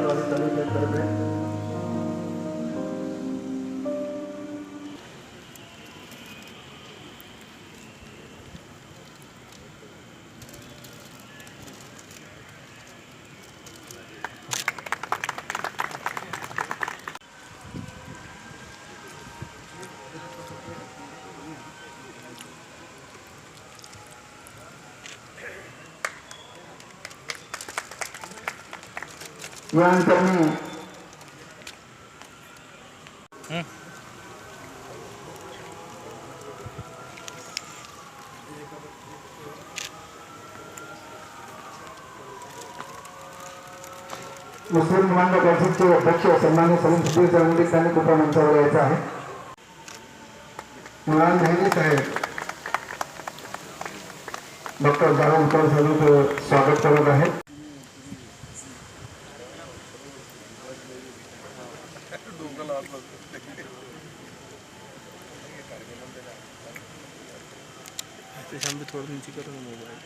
राष्ट्रवादी तालुक्यातर्फे यानंतर मुस्लिम मुलांना कौन्सिलचे अध्यक्ष सन्माननीय सलीम सुधीर जावंडे यांनी कृपया मंचावर यायचं आहे. मुलांना नेहमी साहेब डॉक्टर जावंडकर साहेब स्वागत करत आहेत. सामने थोड़ा नीचे करो मोबाइल.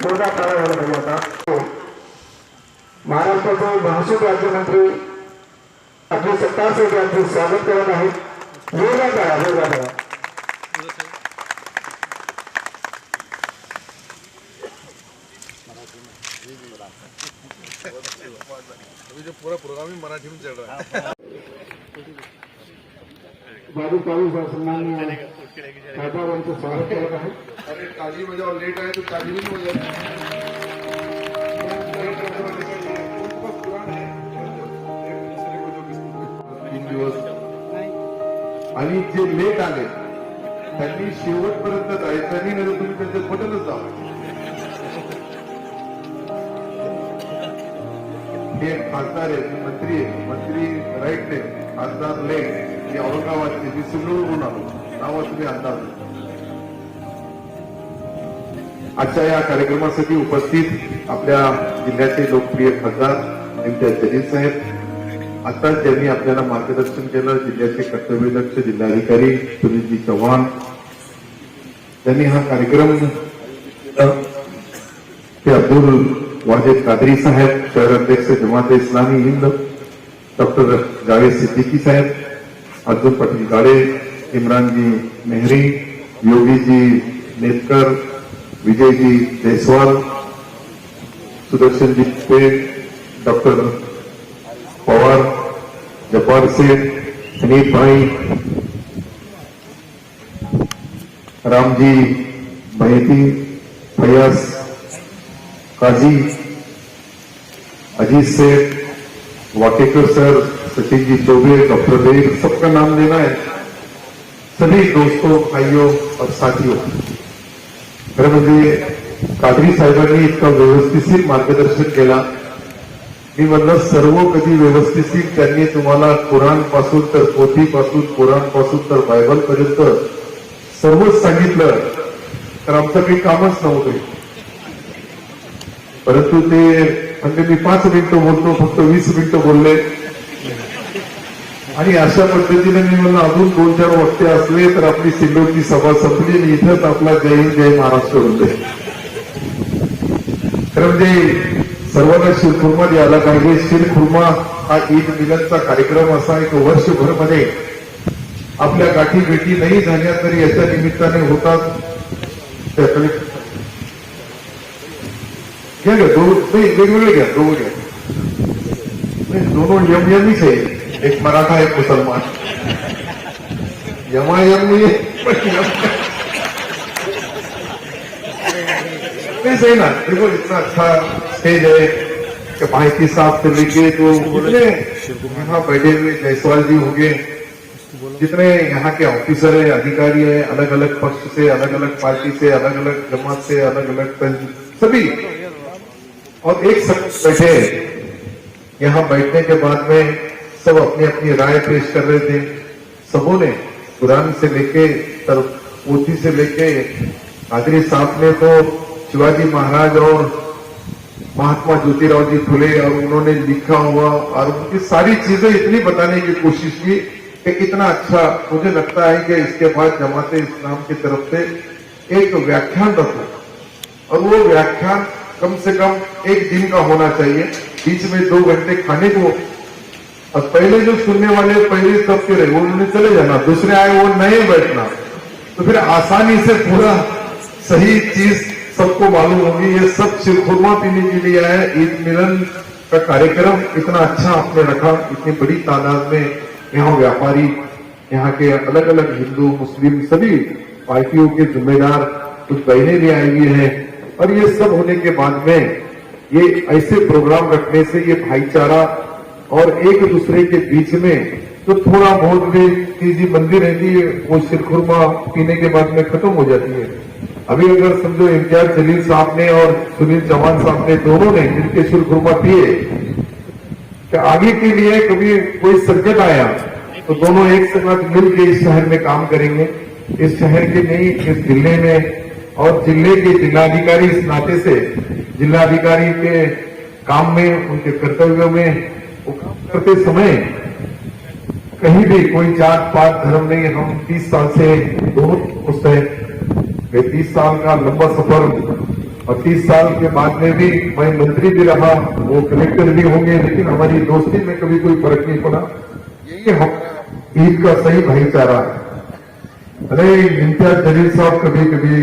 जोरदार टाळ्या झाला पाहिजे आता. महाराष्ट्राचे महसूल राज्यमंत्री आपले सत्तार साहेब यांचे स्वागत करत आहेत. जोरदार टाळ्या, जोरदार टाळ्या. अभी जो पूरा प्रोग्राम ही मराठी में चल रहा है. बाबू काळू सन्माननीय खासदार यांचे स्वागत करत आहे. अरे ताजी बजाओ, लेट आए तो ताजी नहीं बजाओ. तीन दिवस आणि जे लेट आले त्यांनी शेवटपर्यंत जायचं नाही, तर तुम्ही त्यांच्यात बटनच जावा. हे खासदार आहेत, मंत्री आहेत, मंत्री राईट ने खासदार लेट, हे औरंगाबादचे, मी सिल्लोडवरून आलो, नावा तुम्ही अंदाज. आजच्या या कार्यक्रमासाठी उपस्थित आपल्या जिल्ह्याचे लोकप्रिय खासदार इम्तियाज जलील साहेब, आताच ज्यांनी आपल्याला मार्गदर्शन केलं, जिल्ह्याचे कर्तव्यदक्ष जिल्हाधिकारी सुनीलजी चव्हाण यांनी हा कार्यक्रम, ते अब्दुल वाजेद कादरी साहेब, शहर अध्यक्ष जमात इस्लामी हिंद, डॉक्टर जावेद सिद्दीकी साहेब, अर्जुन पाटील गाडे, इमरानजी मेहरी, योगीजी नेतकर, विजयजी जयस्वाल, सुदर्शनजी पेट, डॉक्टर पवार, जब्बार सेठ, हनीफ भाई, रामजी बहेती, फयाज काजी, अजीत सेठ, वाकेकर सर, सचिन जी चौबे, डॉक्टर देव, सबका नाम लेना है. सभी दोस्तों, भाइयों और साथियों, खरं म्हणजे कादरी साहेबांनी इतका व्यवस्थित मार्गदर्शन केला. मी म्हणलं सर्व कधी व्यवस्थित त्यांनी तुम्हाला कुराण पासून तर पोथीपासून, कुराण पासून तर बायबल पर्यंत सर्वच सांगितलं, तर आमचं काही कामच नव्हतं. परंतु ते म्हणजे मी 5 मिनिटं बोलतो, फक्त 20 मिनिटं बोलले. आणि अशा पद्धतीने मी म्हणलं अजून 2-4 वक्ते असले तर आपली सिल्लोडची सभा संपली आणि इथंच आपला जय हिंद जय महाराष्ट्र होते. खरं म्हणजे सर्वांना शिरखुर्मा द्यायला पाहिजे. शिरखुर्मा हा ईद मिलनचा कार्यक्रम असा एक वर्षभर मध्ये आपल्या गाठी भेटी नाही झाल्या तरी याच्या निमित्ताने होतात. घ्या घ्या, वेगवेगळे घ्या, दोघं घ्या. दोनों यमयमीच आहे, एक मराठा एक मुसलमान. यमायमी कैसे है ना. देखो इतना अच्छा स्टेज है कि भाई के साथ से लेके तो जितने यहाँ बैठे हुए जायसवाल जी होंगे, जितने यहाँ के ऑफिसर है, अधिकारी है, अलग अलग पक्ष से, अलग अलग पार्टी से, अलग अलग जमात से, अलग अलग सभी, और एक साथ बैठे. यहाँ बैठने के बाद में सब अपनी अपनी राय पेश कर रहे थे. सबों ने कुरान से लेके पोथी से लेके कादरी साहब ने तो शिवाजी महाराज और महात्मा ज्योतिराव जी फुले और उन्होंने लिखा हुआ और उनकी सारी चीजें इतनी बताने की कोशिश की कि कितना अच्छा. मुझे लगता है कि इसके बाद जमात इस्लाम की तरफ से एक व्याख्यान रखो और वो व्याख्यान कम से कम 1 दिन का होना चाहिए, बीच में 2 घंटे खाने को। और पहले जो सुनने वाले पहले तबके रहे वो उन्होंने चले जाना, दूसरे आए वो नए बैठना, तो फिर आसानी से पूरा सही चीज सबको मालूम होगी। ये सब शिरखुरमा पीने के लिए आए। ईद मिलन का कार्यक्रम इतना अच्छा आपने रखा, इतनी बड़ी तादाद में यहाँ व्यापारी, यहाँ के अलग अलग हिंदू मुस्लिम सभी पार्टियों के जिम्मेदार, कुछ बहनें भी आई हुई हैं। और ये सब होने के बाद में ये ऐसे प्रोग्राम रखने से ये भाईचारा और एक दूसरे के बीच में तो थोड़ा बहुत भी चीजी बंदी रहती है, वो शिरखुरमा पीने के बाद में खत्म हो जाती है। अभी अगर समझो इम्तियाज जलील साहब ने और सुनील चौहान साहब ने दोनों ने मिलकर शिरखुरमा पिए, कि आगे के लिए कभी कोई संकट आया तो दोनों एक साथ मिलकर इस शहर में काम करेंगे। इस शहर के नहीं, इस जिले में, और जिले के जिलाधिकारी इस नाते से जिलाधिकारी के काम में, उनके कर्तव्यों में वो काम करते समय कहीं भी कोई जात पात धर्म नहीं। हम 30 साल से दोनों दोस्त हैं, 30 साल का लंबा सफर, और 30 साल के बाद में भी मैं मंत्री भी रहा, वो कलेक्टर भी होंगे, लेकिन हमारी दोस्ती में कभी कोई फर्क नहीं पड़ा। यही हम ईद का सही भाईचारा। अरे इम्तियाज जलील साहब कभी कभी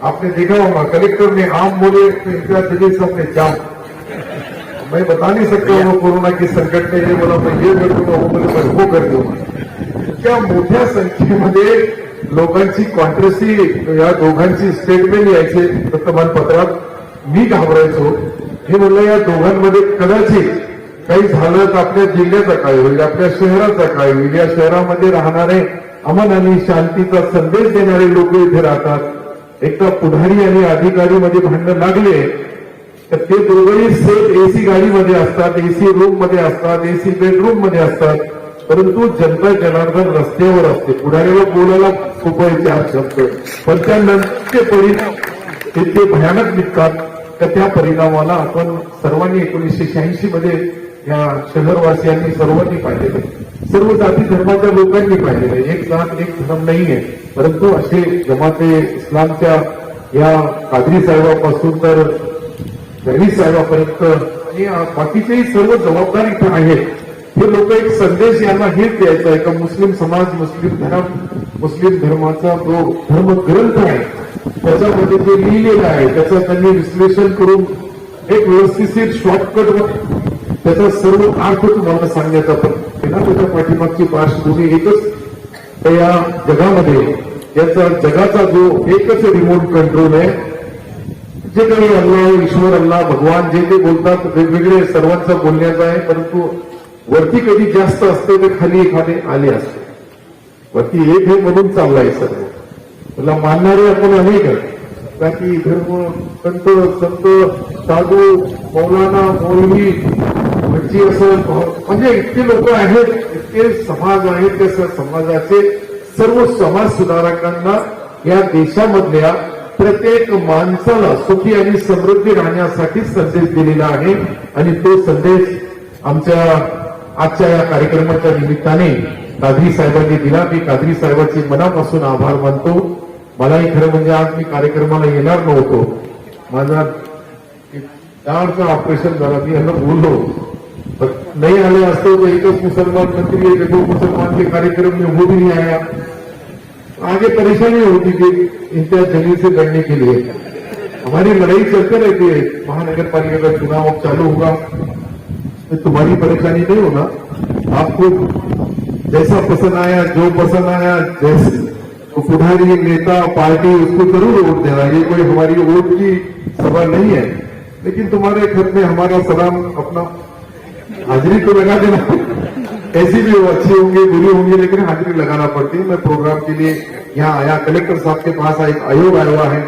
आपने देखा होगा, कलेक्टर ने आम बोले तो इम्तियाज जलील साहब ने जाम। मैं बता नहीं सकता वो कोरोना की संकट में ये बोला मैं ये कर दूंगा, वो बोले मैं वो कर दूंगा। क्या मोठ्या संख्येमध्ये लोकांची कॉन्ट्रसी या दोघांची स्टेटमेंट यायचे वर्तमानपत्रात। मी घाबरायचो, हे म्हणलं या दोघांमध्ये कदाचित काही झालं तर आपल्या जिल्ह्याचा काय होईल, आपल्या शहराचा काय होईल। या शहरामध्ये राहणारे अमन आणि शांतीचा संदेश देणारे लोक इथे राहतात। एकदा पुढारी आणि अधिकारी मध्ये भांडण लागले तर ते दोघंही सेफ एसी गाडीमध्ये असतात, एसी रूम मध्ये असतात, एसी बेडरूम मध्ये असतात, परंतु जनता जनार्दन रस्त्यावर असते। पुढारीला बोलायला खूप आहे 4 शब्द, पण त्यानंतरचे परिणाम इतके भयानक निघतात तर त्या परिणामाला आपण सर्वांनी 1986 मध्ये या शहरवासियांनी सर्वांनी पाहिलेलं आहे, सर्व जाती धर्माच्या लोकांनी पाहिलेलं आहे। एक जात एक धर्म नाहीये, परंतु असे जमाते इस्लामच्या या कादरी साहेबापासून तर रवी साहेबापर्यंत आणि बाकीचेही सर्व जबाबदारी पण आहेत। हे लोक एक संदेश यांना हेच द्यायचा आहे का मुस्लिम समाज, मुस्लिम धर्म, मुस्लिम धर्माचा जो धर्मग्रंथ आहे त्याच्यामध्ये जे लिहिलेलं आहे त्याचं त्यांनी विश्लेषण करून एक व्यवस्थित शॉर्टकट त्याचा सर्व अर्थ तुम्हाला सांगण्याचा प्रयत्न केला। त्याच्या पाठीमागची पार्श्वभूमी एकच, या जगामध्ये याचा जगाचा जो एकच रिमोट कंट्रोल आहे। जे काही अल्लाह, ईश्वर, अल्लाह, भगवान जे ते बोलतात वेगवेगळे सर्वांचा बोलण्याचा आहे, परंतु वरती कधी जास्त असते तर खाली एखादे आले असते। वरती एक हे म्हणून चाललाय सर्व, त्याला मानणारे आपण अनेक आहेत, बाकी धर्म संत साधू, मौलाना, मौलवी, भटजी असं म्हणजे इतके लोक आहेत, इतके समाज आहेत। त्या समाजाचे सर्व समाज सुधारकांना या देशामधल्या प्रत्येक माणसाला सुखी आणि समृद्धी राहण्यासाठी संदेश दिलेला आहे। आणि तो संदेश आमच्या आजच्या या कार्यक्रमाच्या निमित्ताने कादरी साहेबांनी दिला। मी कादरी साहेबांचे मनापासून आभार मानतो। मलाही खरं म्हणजे आज मी कार्यक्रमाला येणार नव्हतो, माझा दाढचं ऑपरेशन झालं, मी यांना बोललो नहीं आले असते तो एक मुसलमान मंत्री है, देखो मुसलमान के कार्यक्रम में वो भी नहीं आया। आगे परेशानी होती थी इम्तियाज जलील से लड़ने के लिए। हमारी लड़ाई चलते रहती है, महानगर पालिका का चुनाव अब चालू होगा तो तुम्हारी परेशानी नहीं होना, आपको जैसा पसंद आया, जो पसंद आया, जैसे तो पुढारी नेता पार्टी उसको जरूर वोट देना। ये कोई हमारी वोट की सभा नहीं है, लेकिन तुम्हारे घर में हमारा सलाम, अपना हाजिरी तो लगा देना। ऐसी भी वो अच्छी होंगी बुरी होंगी, लेकिन हाजिरी लगाना पड़ती है। मैं प्रोग्राम के लिए यहाँ आया, कलेक्टर साहब के पास एक आयोग आया हुआ है,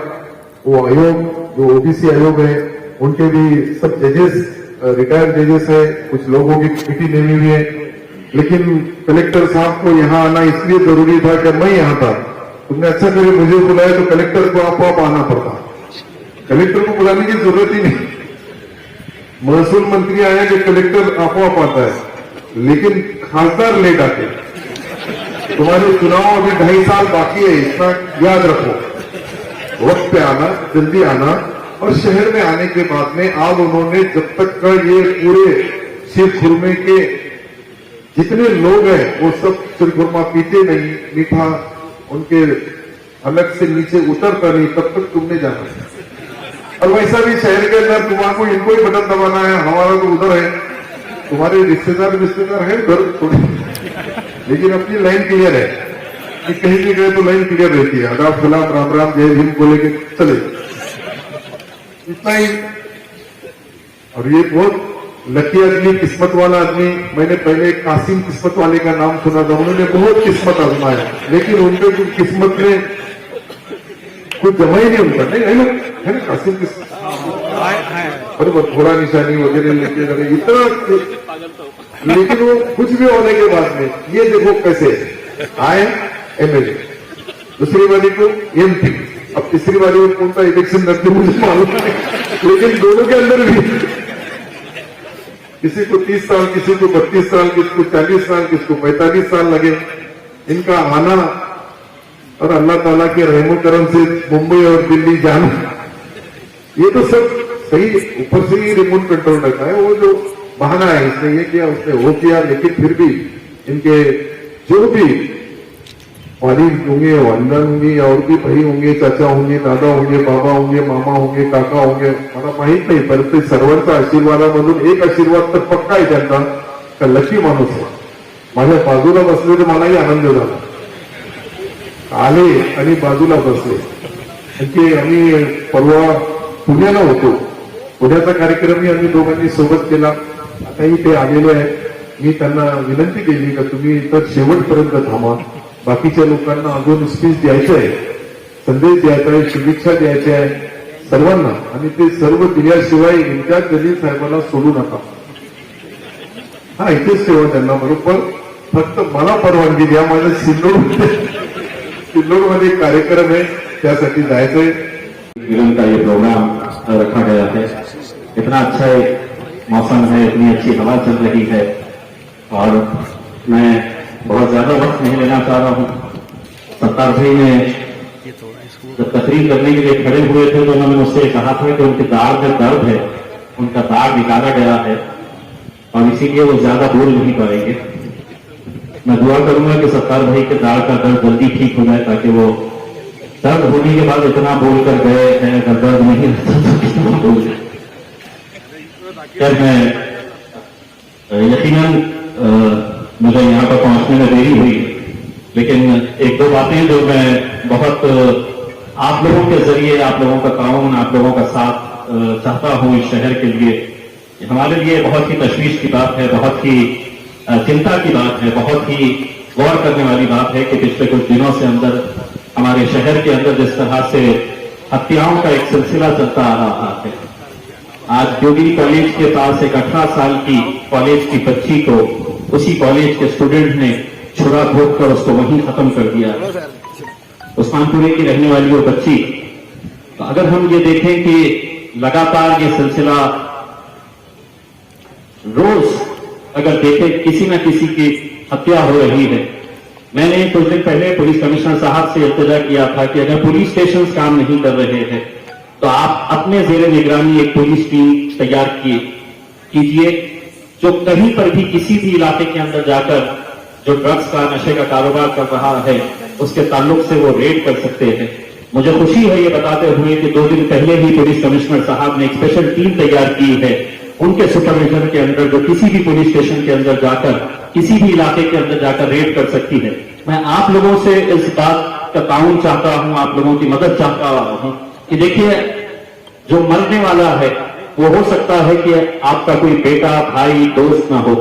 वो आयोग जो ओबीसी आयोग है, उनके भी सब जजेस रिटायर्ड जजेस है, कुछ लोगों की कमिटी लेनी हुई है। लेकिन कलेक्टर साहब को यहाँ आना इसलिए जरूरी था कि मैं यहाँ था, तुमने अच्छा करे मुझे बुलाया, तो कलेक्टर को आप आना पड़ता। कलेक्टर को बुलाने की जरूरत ही नहीं, महसूल मंत्री आया कि कलेक्टर आप आता है, लेकिन खासदार लेट आते। तुम्हारे चुनाव अभी 2.5 साल बाकी है, इतना याद रखो। वक्त पे आना, जल्दी आना, और शहर में आने के बाद में आज उन्होंने जब तक का ये पूरे शीर खुरमे के जितने लोग हैं वो सब शीर खुरमा पीते नहीं, मीठा उनके अलग से नीचे उतरता नहीं, तब तक तुमने जाना। और वैसा भी शहर के अंदर तुम्हारा इनको ही बटन दबाना है, हमारा तो उधर है, तुम्हारे रिश्तेदार है उधर थोड़ी, लेकिन अपनी लाइन क्लियर है कि कहीं भी गए तो लाइन क्लियर रहती है। आदाब सलाम राम राम जय भीम बोले के चले, इतना ही। और ये बहुत लकी आदमी, किस्मत वाला आदमी। मैंने पहले कासिम किस्मत वाले का नाम सुना था, उन्होंने बहुत किस्मत आजमाया, लेकिन उनके कुछ किस्मत में कुछ जमा ही नहीं उनका, नहीं है ना कासिम किस्मत, बरबर घोड़ा निशानी वगैरह लेके गए इतना, लेकिन वो कुछ भी होने के बाद में ये देखो कैसे आए एमएलए, दूसरी बारी को एमपी, अब तीसरी बारी में कौन सा इलेक्शन लड़ते मुझे मालूम नहीं, लेकिन दोनों के अंदर भी किसी को 30 साल, किसी को 32 साल, किसी को 40 साल, किसी को 45 साल लगे इनका आना, और अल्लाह ताला के रहमो करम से मुंबई और दिल्ली जाना, ये तो सब सही ऊपर से ही रिमोट कंट्रोल रहता है। वो जो बहाना है, इसने ये किया उसने वो किया, लेकिन फिर भी इनके जो भी वालिद होंगे, वालिदा होंगी, और भी भाई होंगे, चाचा होंगे, दादा होंगे, बाबा होंगे, मामा होंगे, काका होंगे, मला माहित नाही, पर ते सर्वांचा आशीर्वादामधून एक आशीर्वाद तर पक्का आहे त्यांचा, का लकी माणूस आहे। माझ्या बाजूला बसले तर मलाही आनंद झाला, आले आणि बाजूला बसले, म्हणजे आम्ही परवा पुण्याला होतो, पुण्याचा कार्यक्रमही आम्ही दोघांनी सोबत केला, आताही ते आलेले आहेत। मी त्यांना विनंती केली का तुम्ही इतर शेवटपर्यंत थांबा, बाकीच्या लोकांना अजून स्पीच द्यायचं आहे, संदेश द्यायचा आहे, शुभेच्छा द्यायच्या आहे सर्वांना, आणि ते सर्व दिल्याशिवाय इम्तियाज जलील साहेबांना सोडू नका। हा इथेच ठेवा त्यांना बरोबर, फक्त मला परवानगी द्या, माझ्या सिल्लोडमध्ये कार्यक्रम है, त्यासाठी जायचंय। मिलन का ये प्रोग्राम रखा गया है, इतना अच्छा मौसम है, इतनी अच्छी हवा चल रही है, और मैं बहुत ज्यादा वक्त नहीं लेना चाह रहा हूँ। सत्तार भाई ने जब तकरीर करने के लिए खड़े हुए थे तो उन्होंने मुझसे कहा था कि उनके दाढ़ में दर्द है, उनका दाढ़ निकाला गया है और इसीलिए वो ज्यादा बोल नहीं पाएंगे। मैं दुआ करूंगा कि सत्तार भाई के दाढ़ का दर्द जल्दी ठीक हो जाए, ताकि वो दर्द होने के बाद इतना बोल कर गए हैं, अगर दर्द नहीं रहता तो कितना बोल। खैर, मैं यकीनन मुझे यहाँ पर पहुंचने में देरी हुई, लेकिन एक दो बातें जो मैं बहुत आप लोगों के जरिए, आप लोगों का ताउन, आप लोगों का साथ चाहता हूँ इस शहर के लिए। हमारे लिए बहुत ही तशवीश की बात है, बहुत ही चिंता की बात है, बहुत ही गौर करने वाली बात है कि पिछले कुछ दिनों से अंदर हमारे शहर के अंदर जिस तरह से हत्याओं का एक सिलसिला चलता आ रहा है। आज जोगी कॉलेज के पास एक 18 साल की कॉलेज की बच्ची को उसी कॉलेज के स्टूडेंट ने छुरा घोंप कर उसको वहीं खत्म कर दिया। उस्मानपुरे की रहने वाली वो बच्ची। तो अगर हम ये देखें कि लगातार ये सिलसिला रोज अगर देखें किसी न किसी की हत्या हो रही है। मैंने कुछ दिन पहले पुलिस कमिश्नर साहब से इल्तिजा किया था कि अगर पुलिस स्टेशन काम नहीं कर रहे हैं तो आप अपने जेर निगरानी एक पुलिस टीम तैयार कीजिए, जो कहीं पर भी किसी भी इलाके के अंदर जाकर जो ड्रग्स का, नशे का कारोबार कर रहा है उसके ताल्लुक से वो रेड कर सकते हैं। मुझे खुशी है ये बताते हुए कि 2 दिन पहले ही पुलिस कमिश्नर साहब ने एक स्पेशल टीम तैयार की है उनके सुपरविजन के अंदर, जो किसी भी पुलिस स्टेशन के अंदर जाकर, किसी भी इलाके के अंदर जाकर रेड कर सकती है। मैं आप लोगों से इस बात का ताउन चाहता हूं, आप लोगों की मदद चाहता हूं कि देखिए, जो मरने वाला है वो हो सकता है कि आपका कोई बेटा, भाई, दोस्त ना हो,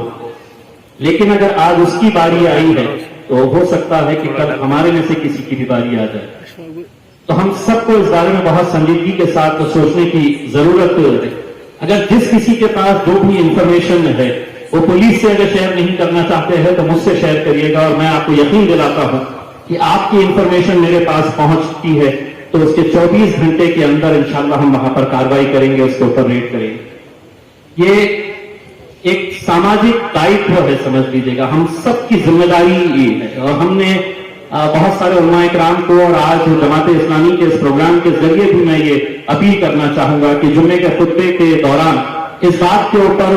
लेकिन अगर आज उसकी बारी आई है तो हो सकता है कि कल हमारे में से किसी की भी बारी आ जाए। तो हम सबको इस बारे में बहुत संजीदगी के साथ सोचने की जरूरत है। अगर जिस किसी के पास जो भी इंफॉर्मेशन है वो पुलिस से अगर शेयर नहीं करना चाहते हैं तो मुझसे शेयर करिएगा, और मैं आपको यकीन दिलाता हूं कि आपकी इंफॉर्मेशन मेरे पास पहुंचती है तो उसके 24 घंटे के अंदर इंशाल्लाह हम वहां पर कार्रवाई करेंगे, उसके ऊपर रेड करेंगे। ये एक सामाजिक दायित्व है, समझ लीजिएगा, हम सबकी जिम्मेदारी ये है। और हमने बहुत सारे उलमाए किराम को और आज जमात इस्लामी के इस प्रोग्राम के जरिए भी मैं ये अपील करना चाहूंगा कि जुम्मे के खुतबे के दौरान इस बात के ऊपर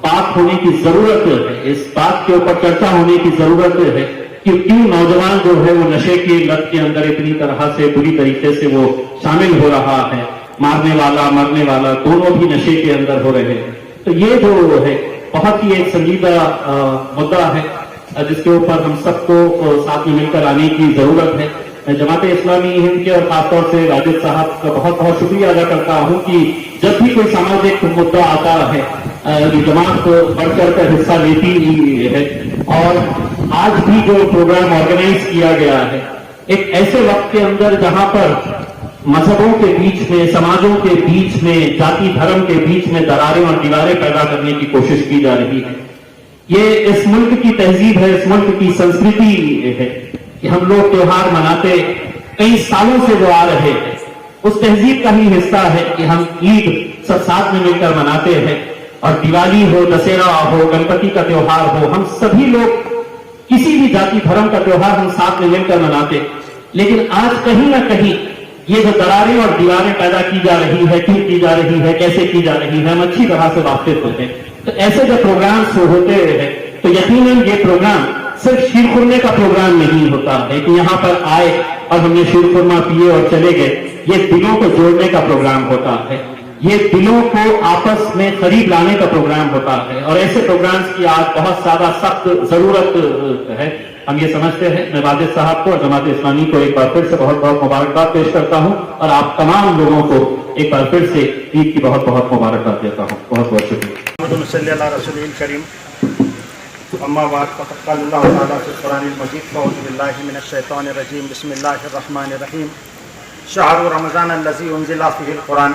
बात होने की जरूरत है, इस बात के ऊपर चर्चा होने की जरूरत है कि क्यों नौजवान जो है वो नशे की लत के अंदर इतनी तरह से बुरी तरीके से वो शामिल हो रहा है। मारने वाला मरने वाला दोनों भी नशे के अंदर हो रहे हैं। तो ये जो है बहुत ही एक संजीदा मुद्दा है जिसके ऊपर हम सबको साथ में मिलकर आने की जरूरत है। मैं जमात इस्लामी हिंद के और खासतौर से राजिद साहब का बहुत बहुत शुक्रिया अदा करता हूं कि जब भी कोई सामाजिक मुद्दा आता है जमात बढ़ चढ़ कर हिस्सा लेती ही है। और आज भी जो प्रोग्राम ऑर्गेनाइज किया गया है एक ऐसे वक्त के अंदर जहां पर मजहबों के बीच में, समाजों के बीच में, जाति धर्म के बीच में दरारें और दीवारें पैदा करने की कोशिश की जा रही है। ये इस मुल्क की तहजीब है, इस मुल्क की संस्कृति है कि हम लोग त्योहार मनाते कई सालों से जो आ रहे हैं, उस तहजीब का ही हिस्सा है कि हम ईद सब साथ में मिलकर मनाते हैं। और दिवाली हो, दशहरा हो, गणपति का त्योहार हो, हम सभी लोग किसी भी जाति धर्म का त्योहार हम साथ में मिलकर मनाते। लेकिन आज कहीं ना कहीं ये जो दरारें और दीवारें पैदा की जा रही है, क्यों की जा रही है, कैसे की जा रही है, हम अच्छी तरह से वाकिफ होते हैं। तो ऐसे जब प्रोग्राम्स होते हैं तो यकीनन ये प्रोग्राम सिर्फ शीर खुरने का प्रोग्राम नहीं होता है कि यहाँ पर आए और हमने शीर खुरमा पिए और चले गए। ये दिलों को जोड़ने का प्रोग्राम होता है, ये दिलों को आपस में करीब लाने का प्रोग्राम होता है। और ऐसे प्रोग्राम्स की आज बहुत ज्यादा सख्त जरूरत है, हम ये समझते हैं। मैं वाजिद साहब को और जमात इस्लामी को एक बार फिर से बहुत बहुत मुबारकबाद पेश करता हूं और आप तमाम लोगों को एक बार फिर से ईद की बहुत बहुत मुबारकबाद देता हूं। बहुत बहुत शुक्रिया। करीम अम्मा बाद फ़क़ल क़ुरानिल मजीद फ़अऊज़ु बिल्लाहि मिनश शैतानिर रजीम बिस्मिल्लाहिर रहमानिर रहीम शहरु रमज़ान अल्लज़ी उन्ज़िला फ़ीहिल क़ुरान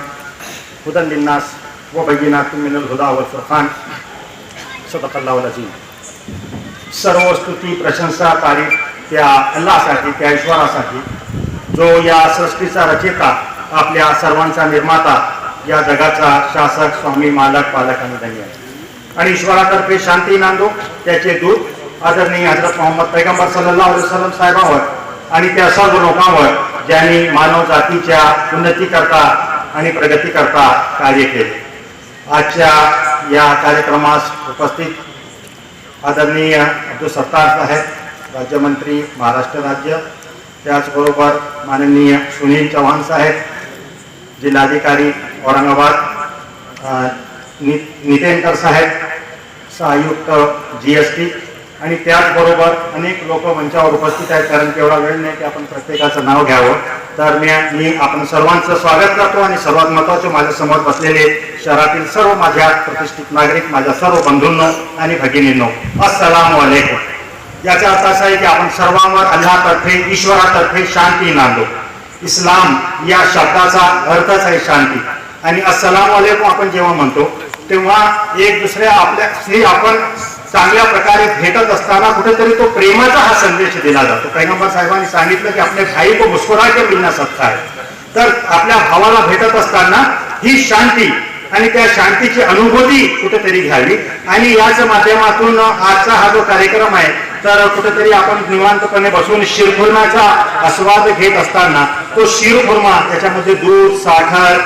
हुदन लिन्नास व बय्यिनातिन मिनल हुदा वल फ़ुरक़ान सदक़ल्लाहुल अज़ीम। सर्व स्तुती प्रशंसा तारीफ त्या अल्लाहसाठी, त्या ईश्वरासाठी जो या सृष्टीचा रचयिता, आपल्या सर्वांचा निर्माता, या जगाचा शासक, स्वामी, मालक, पालक आणि धन्य आहे। आणि ईश्वरातर्फे शांती नांदो त्याचे दूत आदरणीय हजरत मोहम्मद पैगंबर सल्लल्लाहु अलैहि वसल्लम साहेबांवर आणि त्या सर्व लोकांवर ज्यांनी मानव जातीच्या उन्नतीकरता आणि प्रगतीकरता कार्य केले। आजच्या या कार्यक्रमास उपस्थित आदरणीय अब्दुल सत्तार साहेब, राज्यमंत्री महाराष्ट्र राज्य, त्याचबरोबर माननीय सुनील चव्हाण साहेब, जिल्हाधिकारी औरंगाबाद, नितेनकर साहेब, सहायुक्त GST आणि त्याचबरोबर अनेक लोक मंचावर उपस्थित आहेत। कारण तेवढा वेळ नाही की आपण प्रत्येकाचं नाव घ्यावं, तर मी आपण सर्वांचं स्वागत करतो। आणि सर्वात महत्त्वाचे माझ्यासमोर बसलेले शहरातील सर्व माझ्या प्रतिष्ठित नागरिक, माझ्या सर्व बंधूंनो आणि भगिनींनो, अस्सलामु अलैकुम। याचा अर्थ असा आहे की आपण सर्वांवर अल्लाहतर्फे, ईश्वरातर्फे शांती नांदो। इस्लाम या शब्दाचा अर्थच आहे शांती। आणि अस्सलामु अलैकुम आपण जेव्हा म्हणतो तेव्हा एक दुसऱ्या आपल्याशी आपण चांगल्या प्रकारे भेटत असताना कुठेतरी तो प्रेमाचा हा संदेश दिला जातो। पैगंबर साहेबांनी सांगितलं की आपल्या भाई को मुस्कुरा के मिलना सबका है। तर आपल्या भावाला भेटत असताना ही शांती आणि त्या शांतीची अनुभूती कुठेतरी घ्यावी। आणि याच माध्यमातून आजचा हा जो कार्यक्रम आहे तर कुठेतरी आपण निवांतपणे बसून शीरखुर्माचा आस्वाद घेत असताना तो शीरखुर्मा त्याच्यामध्ये दूध, साखर,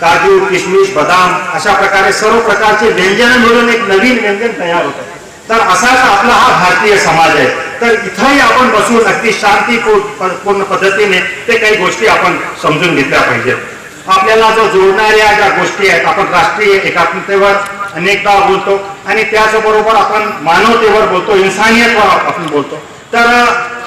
काजू, किशमिश, बदाम अशा प्रकारे सर्व प्रकारचे व्यंजन मिळून एक नवीन व्यंजन तयार होतं। तर असाच आपला हा भारतीय समाज आहे। तर इथंही आपण बसून अगदी शांतीपूर्ण पद्धतीने ते काही गोष्टी आपण समजून घेतल्या पाहिजेत। आपल्याला जो जोडणाऱ्या ज्या गोष्टी आहेत, आपण राष्ट्रीय एकात्मतेवर अनेकदा बोलतो आणि त्याचबरोबर आपण मानवतेवर बोलतो, इन्सानियतवर आपण बोलतो। तर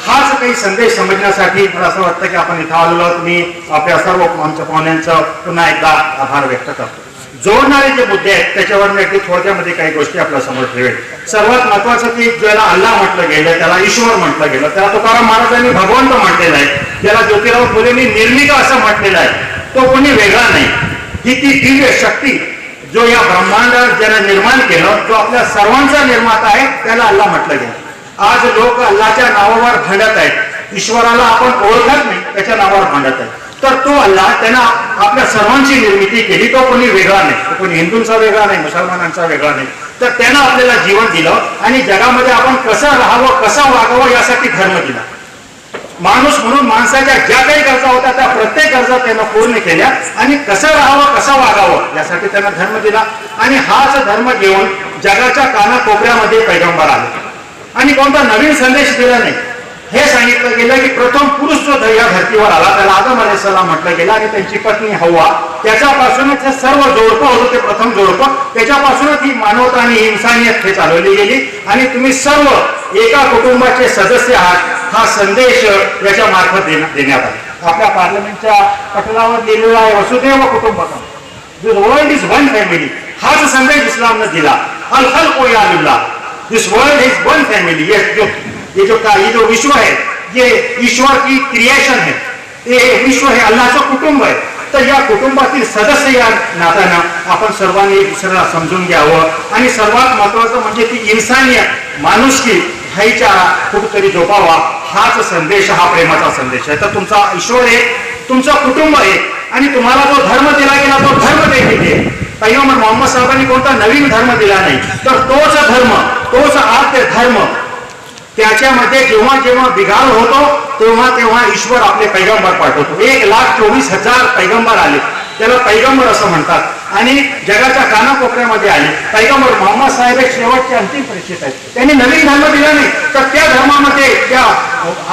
हाच काही संदेश समजण्यासाठी मला असं वाटतं की आपण इथं आलेलो आहोत। मी आपल्या सर्व आमच्या पाहुण्यांचं पुन्हा एकदा आभार व्यक्त करतो। जोडणारे जे मुद्दे आहेत त्याच्यावर मी अगदी थोडक्यामध्ये काही गोष्टी आपल्या समोर ठेवेल। सर्वात महत्वाचं की ज्याला अल्लाह म्हटलं गेलं, त्याला ईश्वर म्हटलं गेलं, त्याला तुकाराम महाराजांनी भगवंत म्हटलेलं आहे, त्याला ज्योतिराव फुलेंनी निर्मिका असं म्हटलेलं आहे, तो कोणी वेगळा नाही। ही ती दिव्य शक्ती जो या ब्रह्मांड ज्याने निर्माण केलं, तो आपल्या सर्वांचा निर्माता आहे, त्याला अल्लाह म्हटलं गेलं। आज लोक अल्लाहच्या नावावर भांडत आहेत, ईश्वराला आपण ओळखत नाही, त्याच्या नावावर भांडत आहेत। तर तो अल्लाह त्यानं आपल्या सर्वांची निर्मिती केली, तो कोणी वेगळा नाही, तो कोणी हिंदूंचा वेगळा नाही, मुसलमानांचा वेगळा नाही, तर त्यानं आपल्याला जीवन दिलं आणि जगामध्ये आपण कसं राहावं कसं वागावं यासाठी धर्म दिला. माणूस म्हणून माणसाच्या ज्या काही गरजा होत्या त्या प्रत्येक गरजा त्यानं पूर्ण केल्या आणि कसं राहावं कसं वागावं यासाठी त्यानं धर्म दिला. आणि हाच धर्म घेऊन जगाच्या कानाकोपऱ्यामध्ये पैगंबर आले आणि कोणता नवीन संदेश दिला नाही. हे सांगितलं गेलं की प्रथम पुरुष जो या धर्तीवर आला त्याला आदम अलैहिस्सलाम म्हटलं गेलं आणि त्यांची पत्नी हव्वा, त्याच्यापासूनच हे सर्व जोडपं होतं, ते प्रथम जोडपं, त्याच्यापासूनच ही मानवता आणि इन्सानियत हे चालवली गेली. आणि तुम्ही सर्व एका कुटुंबाचे सदस्य आहात हा संदेश याच्या मार्फत देण्यात आला. आपल्या पार्लमेंटच्या पटलावर लिहिलेला आहे वसुदैव कुटुंबकम, दिस वर्ल्ड इज वन फॅमिली. हाच संदेश इस्लामने दिला. अल खल्कु याल्लाह, दिस वर्ल्ड इज वन फॅमिली. ये जो विश्व है ये ईश्वर की क्रिएशन है, ये विश्व हे अल्लाहचं कुटुंब आहे. तर या कुटुंबातील सदस्य या नात्यानं आपण सर्वांनी दुसऱ्याला समजून घ्यावं आणि सर्वात महत्वाचं म्हणजे ती इन्सानियत माणुसकी भाईचारा कुठेतरी जोपावा. हाच संदेश हा प्रेमाचा संदेश आहे. तर तुमचा ईश्वर आहे, तुमचं कुटुंब आहे आणि तुम्हाला जो धर्म दिला गेला तो धर्म देखील आहे. पैगंबर मोहम्मद साहेबांनी कोणता नवीन धर्म दिला नाही, तर तोच धर्म, तोच आद्य धर्म, त्याच्यामध्ये जेव्हा जेव्हा बिघाड होतो तेव्हा तेव्हा ईश्वर आपले पैगंबर पाठवतो. 1,24,000 पैगंबर आले, त्याला पैगंबर असं म्हणतात. आणि जगाच्या कानाकोपऱ्यामध्ये आले. पैगंबर मोहम्मद साहेब एक शेवटचे अंतिम परीक्षित आहेत. त्यांनी नवीन धर्म दिला नाही, तर त्या धर्मामध्ये, त्या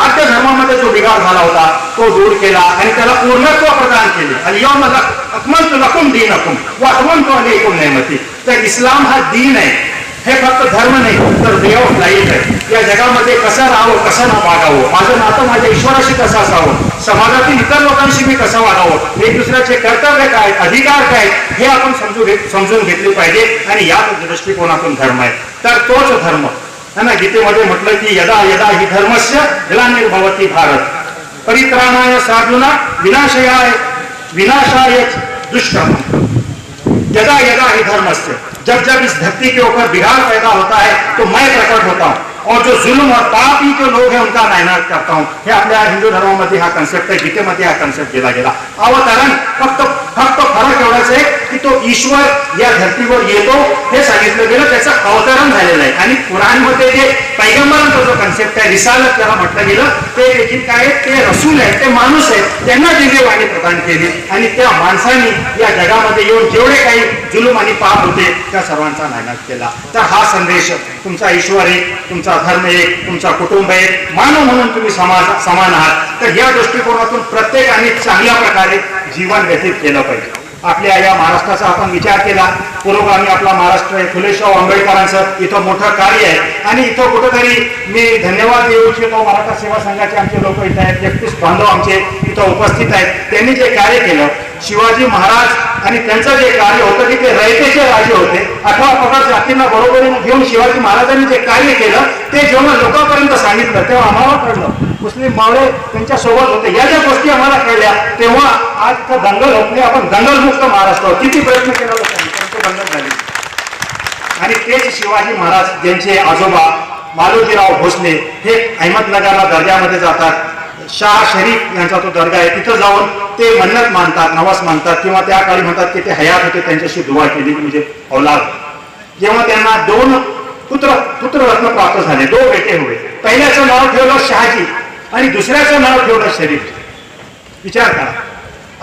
आद्य धर्मामध्ये जो बिघाड झाला होता तो दूर केला आणि त्याला पूर्णत्व प्रदान केले. अल-यौम अकमलतु लकुम दीनकुम व अतममतु अलैकुम निअमती. तर इस्लाम हा दीन आहे, हे फक्त धर्म नाही तर वे ऑफ लाईफ आहे. या जगामध्ये कसं राहावं, कसं न वागावं, माझं नातं माझ्या ईश्वराशी कसं असावं, समाजातील इतर लोकांशी मी कसं वागावं, एक दुसऱ्याचे कर्तव्य काय, अधिकार काय, हे आपण समजून घेतले पाहिजे. आणि या दृष्टिकोनातून धर्म आहे. तर तोच धर्म है ना. गीतेमध्ये म्हटलं की यदा यदा ही धर्मस्य ग्लानिर्भवति भारत परित्राणाय साधूना विनाशाय दुष्कर्म. यदा यदा ही धर्मस्य, जब जब इस धरती के ऊपर बिगाड़ पैदा होता है तो मैं प्रकट होता हूँ और जो जुल्म और पापी जो लोग हैं उनका नायनाट करता हूँ. हे आपल्या हिंदू धर्मामध्ये हा कन्सेप्ट आहे, गीतेमध्ये हा कन्सेप्ट दिला गेला. अवतरण फक्त फरक एवढाच आहे की तो ईश्वर या धर्तीवर येतो हे सांगितलं गेलं, त्याचं अवतरण झालेलं आहे. आणि कुराणमध्ये जे पैगंबरांचा जो कन्सेप्ट आहे, रिसालत त्याला म्हटलं गेलं, ते देखील काय, ते रसूल आहेत, ते माणूस आहेत, त्यांना दिव्यवाणी प्रदान केली आणि त्या माणसांनी या जगामध्ये येऊन जेवढे काही जुलूम आणि पाप होते त्या सर्वांचा नायनाट केला. तर हा संदेश, तुमचा ईश्वर आहे, तुमचा धर्म आहे, तुमचा कुटुंब आहे, मानव म्हणून तुम्ही समान आहात. तर या दृष्टिकोनातून प्रत्येकाने चांगल्या प्रकारे जीवन व्यतीत केलं पाहिजे. आपल्या या महाराष्ट्राचा आपण विचार केला, पुरोगामी आपला महाराष्ट्र आहे, फुले शाहू आंबेडकरांचं इथं मोठं कार्य आहे. आणि इथं कुठंतरी मी धन्यवाद देऊ इच्छितो, मराठा सेवा संघाचे आमचे लोक इथं आहेत, 31 बांधव आमचे इथं उपस्थित आहेत. त्यांनी जे कार्य केलं, शिवाजी महाराज आणि त्यांचं जे कार्य होतं की ते रयतेचे राजे होते, 18 पगड जातींना बरोबरीने घेऊन शिवाजी महाराजांनी जे कार्य केलं ते जेव्हा लोकांपर्यंत सांगितलं तेव्हा आम्हाला कळलं. मुस्लिम मावळे त्यांच्या सोबत होते. या ज्या गोष्टी आम्हाला कळल्या तेव्हा आज इथं दंगल होत नाही, आपण दंगलमुक्त महाराष्ट्र, किती प्रयत्न केला लोकांनी, त्यांची दंगल झाली. आणि तेच शिवाजी महाराज ज्यांचे आजोबा मालोजीराव भोसले हे अहमदनगरला दर्ग्यामध्ये जातात, शाह शरीफ यांचा तो दर्गा आहे, तिथं जाऊन ते मन्नत मानतात, नवस मानतात, किंवा त्या काळी म्हणतात की ते हयात होते, त्यांच्याशी दुआ केली म्हणजे औलाद. जेव्हा त्यांना 2 पुत्ररत्न प्राप्त झाले, 2 बेटे हुए, पहिल्याचं नाव ठेवलं शहाजी आणि दुसऱ्याचं नाव ठेवलं शरीफ. विचार करा,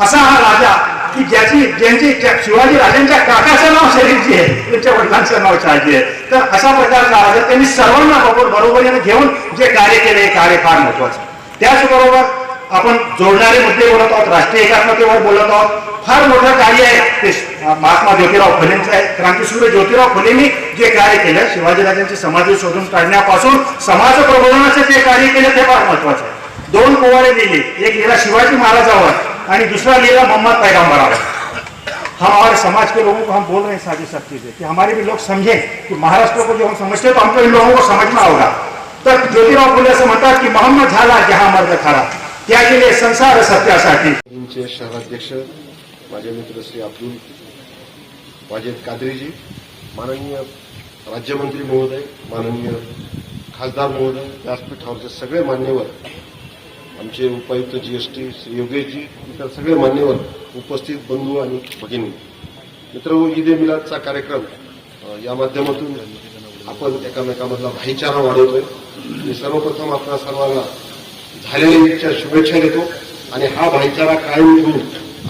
असा हा राजा की ज्यांची शिवाजी राजांच्या काकाचं नाव शरीफजी आहे, त्यांच्या वडिलांचं नाव शहाजी आहे. तर अशा प्रकारचा राजा त्यांनी सर्वांना बरोबरीने घेऊन जे कार्य केले हे कार्य फार महत्वाचं. त्याचबरोबर आपण जोडणारे मुद्दे बोलत आहोत, राष्ट्रीय एकात्मतेवर बोलत आहोत. फार मोठं कार्य आहे ते महात्मा ज्योतिराव फुलेंचं आहे. क्रांतीसूर्य ज्योतिराव फुलेंनी जे कार्य केलं, शिवाजीराजांची समाधी शोधून काढण्यापासून समाज प्रबोधनाचे जे कार्य केले ते फार महत्वाचं आहे. 2 पोवाडे लिहिले, एक लिहिला शिवाजी महाराजावर आणि दूसरा लिहिला मोहम्मद पैगंबरावर. हम हमारे समाज के लोगों को हम बोल रहे हैं सारी सब चीजें कि हमारे भी लोग समझें कि महाराष्ट्र को जो हम समझते हैं तो हमको इन लोगों को समझना होगा. तर ज्योतिराव फुले असं म्हणतात की मोहम्मद झाला जहा मर्द खरा, त्या गेले संसार सत्यासाठी. शहराध्यक्ष माझे मित्र श्री अब्दुल वाजेद कादरीजी, माननीय राज्यमंत्री महोदय, माननीय खासदार महोदय, व्यासपीठावरचे सगळे मान्यवर, आमचे उपायुक्त जीएसटी श्री योगेशजी, इतर सगळे मान्यवर, उपस्थित बंधू आणि भगिनी, मित्र, ईद ए मिलादचा कार्यक्रम या माध्यमातून आपण एकामेकामधला भाईचारा वाढवतोय. मी सर्वप्रथम आपल्या सर्वांना झालेल्या ईदच्या शुभेच्छा देतो आणि हा भाईचारा कायम ठेवून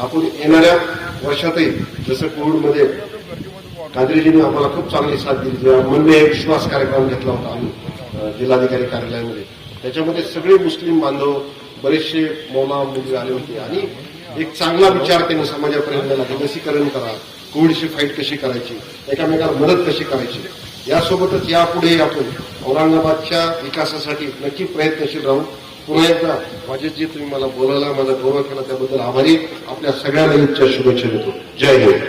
आपण येणाऱ्या वर्षातही जसं कोविडमध्ये कादरीजींनी आम्हाला खूप चांगली साथ दिली, जेव्हा म्हणणे विश्वास कार्यक्रम घेतला होता आम्ही जिल्हाधिकारी कार्यालयामध्ये, त्याच्यामध्ये सगळे मुस्लिम बांधव बरेचसे मौला मुली आले होते आणि एक चांगला विचार त्यांनी समाजापर्यंत नेला की लसीकरण करा, कोविडशी फाईट कशी करायची, एकामेकाला मदत कशी करायची. यासोबतच यापुढे आपण औरंगाबादच्या विकासासाठी नक्की प्रयत्नशील राहू. पुन्हा एकदा माझे जे तुम्ही मला बोलायला माझा गौरव केला त्याबद्दल आभारी. आपल्या सगळ्यांना ईदच्या शुभेच्छा देतो. जय हिंद.